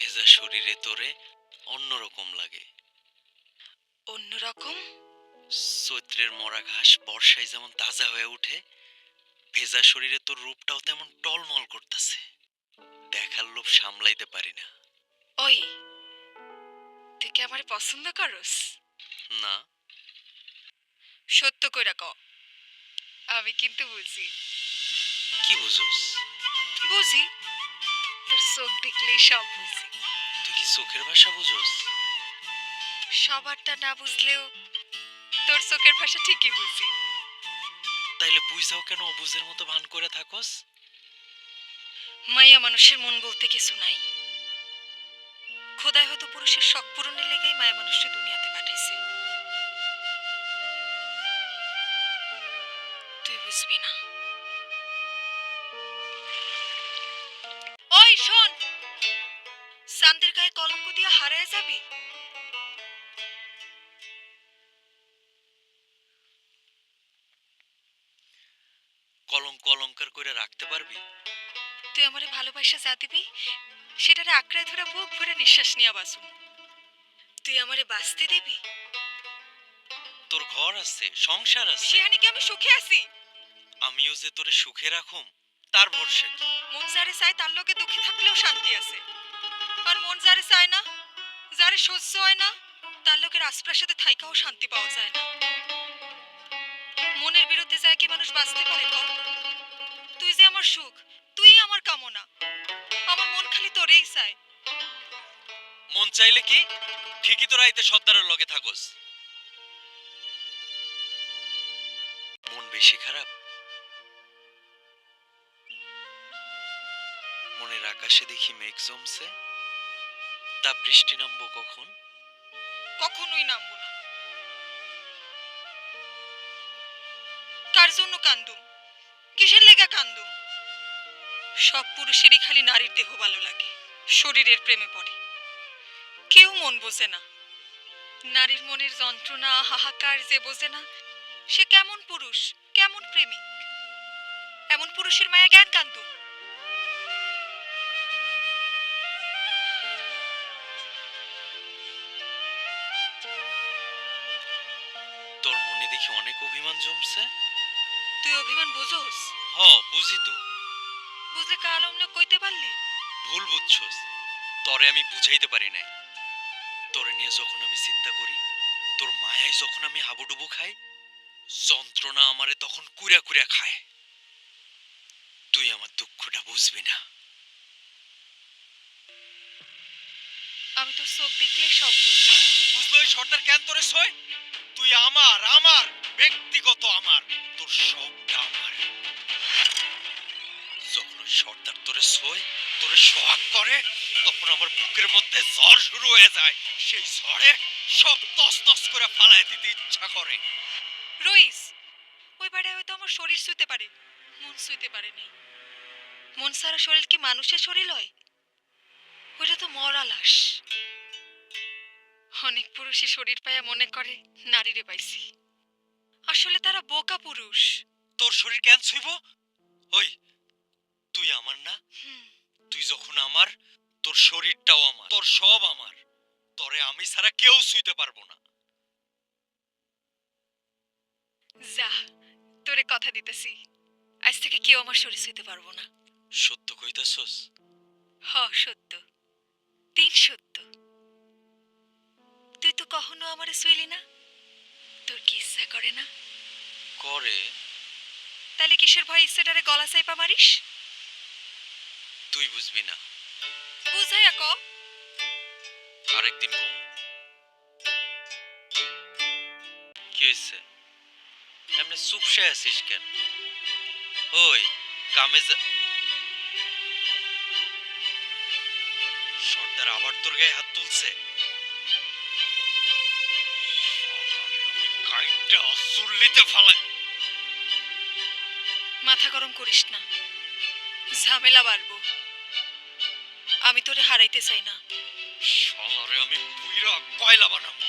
ভেজা শরীরে তোরে অন্যরকম লাগে। অন্যরকম? চৈত্রের মরা ঘাস বর্ষায় যেমন তাজা হয়ে ওঠে, ভেজা শরীরে তোর রূপটাও তেমন টলমল করতেছে। দেখার লোভ সামলাইতে পারি না। ওই, তুই কি আমারে পছন্দ করস? না। সত্য কইরা ক। আমি কিন্তু বুঝি। কি বুঝোস? বুঝি, তোর চোখ দেখলেই সব বুঝি। তুই কি চোখের ভাষা বুঝোস? সবারটা না বুঝলেও তোর চোখের ভাষা ঠিকই বুঝি। তাইলে বুঝাও কেন অবুঝের মতো ভান করে থাকস? মাইয়া মানুষের মন বলতে কিছু নাই। খোদাই হয়তো পুরুষের শখ পূরণের লেগেই মায়া মানুষকে দুনিয়াতে পাঠাইছে। তুই বুঝবি না। ওই শোন, চাঁদের গায়ে কলঙ্ক দিয়ে হারায় যাবি। কলঙ্ক অলঙ্কার করে রাখতে পারবি? তুই আমারে ভালোবাসা যা দিবি সেটারে আঁকড়ায় ধরে বুক ভরে নিঃশ্বাস নিয়ে বাঁচুম। তুই আমারে বাঁচতে দিবি? তোর ঘর আছে, সংসার আছে। সেখানে কি আমি সুখে আছি? আমিও যে তোরে সুখে রাখুম তার ভরসা কি? মন যারে চায় তার লোকে দুঃখে থাকলেও শান্তি আছে। আর মন যারে চায় না, যারে সহ্য হয় না, তার লোকের আশপাশে থাইকাও শান্তি পাওয়া যায় না। মনের বিরুদ্ধে যায় কি মানুষ বাঁচতে পারে কর? তুই যে আমার সুখ, তুই আমার কামনা। আমার মন খালি তোরেই চায়। মন চাইলে কি ঠিকই তোরা আইতে সর্দারের লগে থাকস। মন বেশি খারাপ? মনের আকাশে দেখি মেঘ জমছে, তা বৃষ্টি নামবো কখন? কখনোই নামবো না। কার জন্য কান্দুম? কিসের লেগা কান্দুম? সব পুরুষেরই খালি নারীর দেহ ভালো লাগে, শরীরের প্রেমে পড়ে। কেউ মন বোঝে না। নারীর মনের যন্ত্রণা হাহাকার যে বোঝে না, সে কেমন পুরুষ, কেমন প্রেমিক? এমন পুরুষের মায়া জ্ঞান কান্দুম। তোর মনে দেখি অনেক অভিমান জমছে। তুই অভিমান বুঝোস? হ, বুঝি তো। বুঝলে কাল অমনে কইতে পারলি? ভুল বুঝছস। তরে আমি বুঝাইতে পারি নাই। তোরে নিয়ে যখন আমি চিন্তা করি, তোর মায়ায় যখন আমি হাবুডুবু খাই, যন্ত্রণা আমারে তখন কুড়া কুড়া খায়। তুই আমার দুঃখটা বুঝবি না। আমি তোর চোখ দেখলে সব বুঝি। বুঝলো ওই সর্দার কেন তোরে সয়? তুই আমার, আমার ব্যক্তিগত আমার, তোর সবটা আমার। যখন ওই সর্দার তোরে সয়, তোরে সোহাগ করে, তখন আমার বুকের মধ্যে ঝড় শুরু হয়ে যায়। সেই ঝড়ে সব তছনছ করে ফালায় দিতে ইচ্ছা করে। রইস, ওই বাড়ায় হয়তো আমার শরীর শুইতে পারে, মন শুইতে পারেনি। মন সারা শরীর কি মানুষের শরীর হয়? ওইটা তো মরা লাশ। অনেক পুরুষই শরীর পায়া মনে করে নারীরে পাইছি। আসলে তারা বোকা পুরুষ। তোর শরীর কেন ছুইব? ওই, তুই আমার না? তুই যখন আমার, তোর শরীরটাও আমার, তোর সব আমার। তরে আমি ছাড়া কেউ ছুঁইতে পারবো না। যা, তোরে কথা দিতেছি, আজ থেকে কেউ আমার শরীর ছুঁইতে পারবো না। সত্য কইতাছস? হ, সত্য, তিন সত্য। তুই তো কখনো আমারে ছুঁইলি না, তোর কি ইচ্ছা করে না? করে। তাহলে কিসের ভয় ইচ্ছেটারে গলা চাইপা মারিস? তুই বুঝবি না। বুঝাইয়া ক। আরেকদিন কম। কি হয়েছে? এমনি চুপসে আছিস কেন? ওই, কামে যা। সর্দার আবার তোর গায়ে হাত তুলছে। আমি কাইটা চুল্লিতে ফালাই। মাথা গরম করিস না, ঝামেলা বাড়বো। আমি তোরে হারাইতে চাই না। শালারে আমি পুইরা কয়লা বানাবো।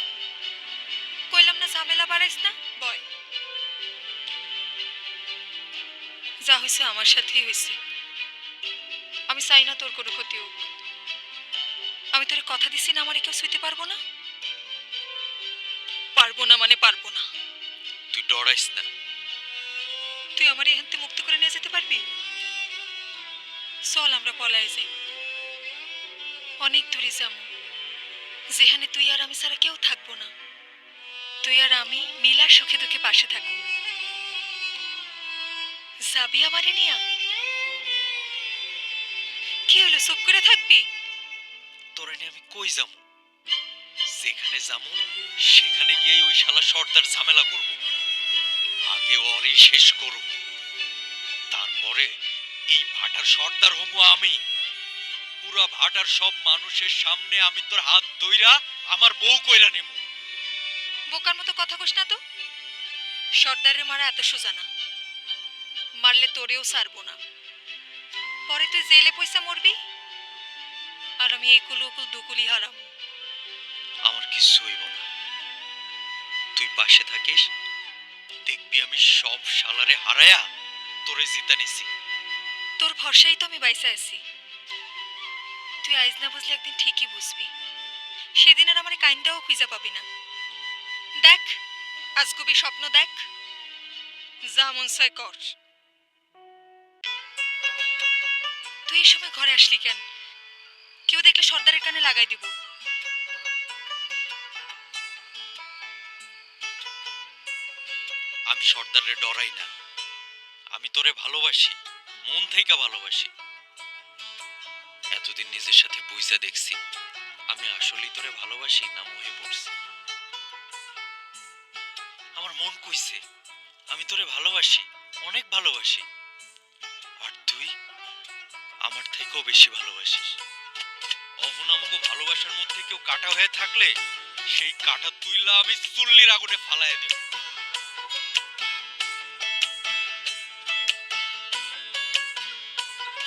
কইলাম না ঝামেলা বাড়াইস না, বয়। যা হয়েছে আমার সাথেই হয়েছে। আমি চাই না তোর কোনো ক্ষতি হোক। আমি তোরে কথা দিছি না আমারে কেউ ছুঁইতে পারবো না। পারবো না মানে পারবো না। তুই ডরাইস না। তুই আমার এখান থেকে মুক্ত করে নিয়ে যেতে পারবি? চল আমরা পলায় যাই, অনেক দূরে যাবো, যেখানে তুই আর আমি ছাড়া কেউ থাকবো না। তুই আর আমি মিলার সুখে দুঃখে পাশে থাকবো। যাবি আমারে নিয়া? কি হলো, চুপ করে থাকবি? তোরে নিয়ে আমি কই যাবো? যেখানে যাবো সেখানে গিয়ে ওই শালা সর্দার ঝামেলা করব। আগে ওরই শেষ করব, তারপরে এই ভাটার সর্দার হবো আমি। পুরা ভাটার সব মানুষের সামনে আমি তোর হাত ধইরা আমার বউ কইরা নিব। বোকার মতো কথা কস না তো। সর্দারের মারা এত সোজা না, মারলে তোরেও ছাড়বো না। পরে তুই জেলে পয়সা মরবি, আর আমি একুল উকুল দুকুলি হারাম। আমার কিছু হইব না, তুই পাশে থাকিস, দেখবি আমি সব শালারে হারায়া তোরে জিতা নিছি। তোর ভরসাই তো আমি বাইসা আছি। তুই আইজ না বুঝলে একদিন ঠিকই বুঝবি। সেদিন আর আমার কাইন্দাও খুঁজে পাবি না। দেখ, আজগুবি স্বপ্ন দেখ, যা মন চায় কর। তুই এই সময় ঘরে আসলি কেন? কেউ দেখলে সর্দারের কানে লাগাই দিব। আমি সর্দারে ডরাই না, আমি তোরে ভালোবাসি, মন থেকে ভালোবাসি। এতদিন নিজের সাথে বুঝা দেখছি আমি আসলেই তোরে ভালোবাসি না মোহে পড়ছি। আমার মন কইছে আমি তোরে ভালোবাসি, অনেক ভালোবাসি। আর তুই আমার থেকেও বেশি ভালোবাসিস। অহন আমাকে ভালোবাসার মধ্যে কেউ কাটা হয়ে থাকলে সেই কাটা তুইলা আমি চুল্লির আগুনে ফালাইয়া দিব।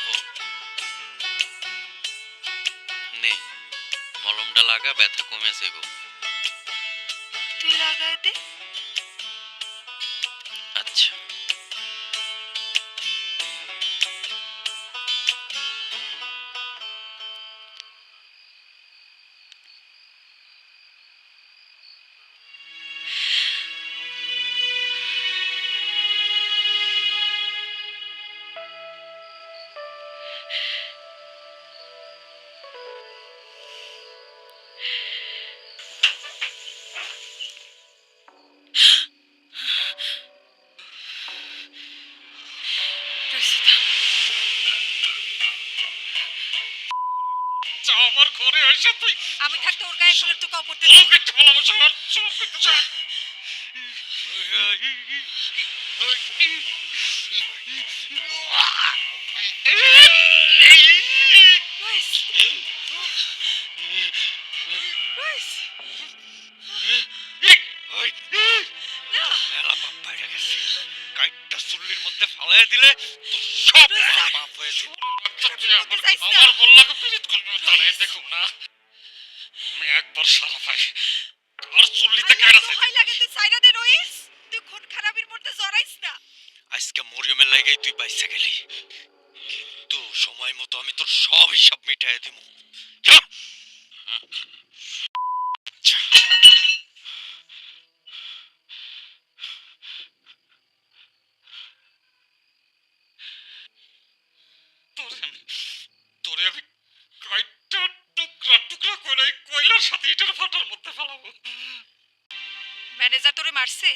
ও, নে মলমটা লাগা, ব্যথা কমে যাইব। তুই লাগাই দে। আচ্ছা। আমার ঘরে আইসা তুই আমি থাকতে ওর গায়ে ফুলের টুকাও পড়তে ও দিবি না। করতে বলবো সব সব করতে চাই। রইস, রইস, না, মেলা পাপ বাইরে গেছে, কাইটটা চুল্লির মধ্যে ফালাইয়া দিলে তো সব পাপ হয়ে যাবে। বলতে চাইছ না। আমার বললাকে পীড়িত করবে তাহলে দেখো না, আমি একবার সারা পাই আর চুল্লিতে কেড়া আল্লাহ, দোহাই লাগে তুই সাইরা দে রইস। তুই খুন খারাপির মধ্যে জড়াইস না। আজকে মরিয়মের লাগাই তুই বাইসা গেলি, কিন্তু সময় মতো আমি তোর সব হিসাব মিটাইয়া দিব। যা। তোরে আমি কাইটটা টুকরা টুকরা করে এই কয়লার সাথে ইটের ফাটার মধ্যে ফেলাবো। ম্যানেজার তোরে মারছে?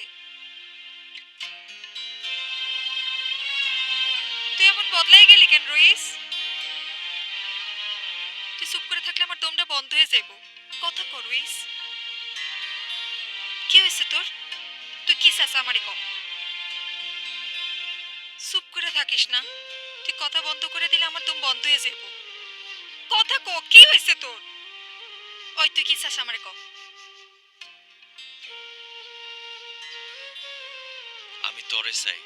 তুই এমন বদলাই গেলি কেন রইস? তুই চুপ করে থাকলে আমার দমটা বন্ধ হয়ে যাইব। কথা কর রইস। কি হয়েছে তোর? তুই কি চাস আমারে কম? চুপ করে থাকিস না, তুই কথা বন্ধ করে দিলে আমার দম বন্ধ হয়ে যাইব। কথা ক, কি হয়েছে তোর? ওই তুই কি চাস আমারে কম? আমি তোরে চাই।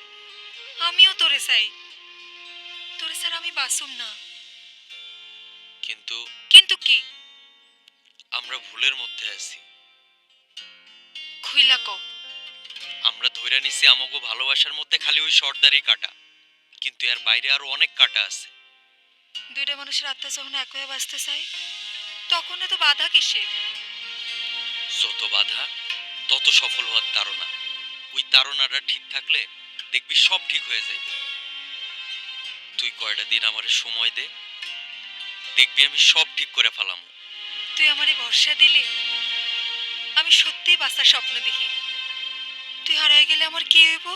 আমিও তোরে চাই, তোরে স্যার আমি বাসুম না। কিন্তু কিন্তু কি? আমরা ভুলের মধ্যে আছি। খুইলা ক। আমরা ধইরা নিছি আমাগো ভালোবাসার মধ্যে খালি ওই সর্দারি কাটা, কিন্তু এর বাইরে আরো অনেক কাটা আছে। দুইটা মানুষের আত্মা যখন এক হয়ে বাঁচতে চায় তখন তো বাধা কিসের? যত বাধা তত সফল হওয়ার তাড়না। ওই তাড়নাটা ঠিক থাকলে দেখবি সব ঠিক হয়ে যাইব। তুই কয়টা দিন আমারে সময় দে, দেখবি আমি সব ঠিক করে ফেলামু। তুই আমারে ভরসা দিলে আমি সত্যিই বাঁচার স্বপ্ন দেখি। তুই হারাই গেলে আমার কি হইব?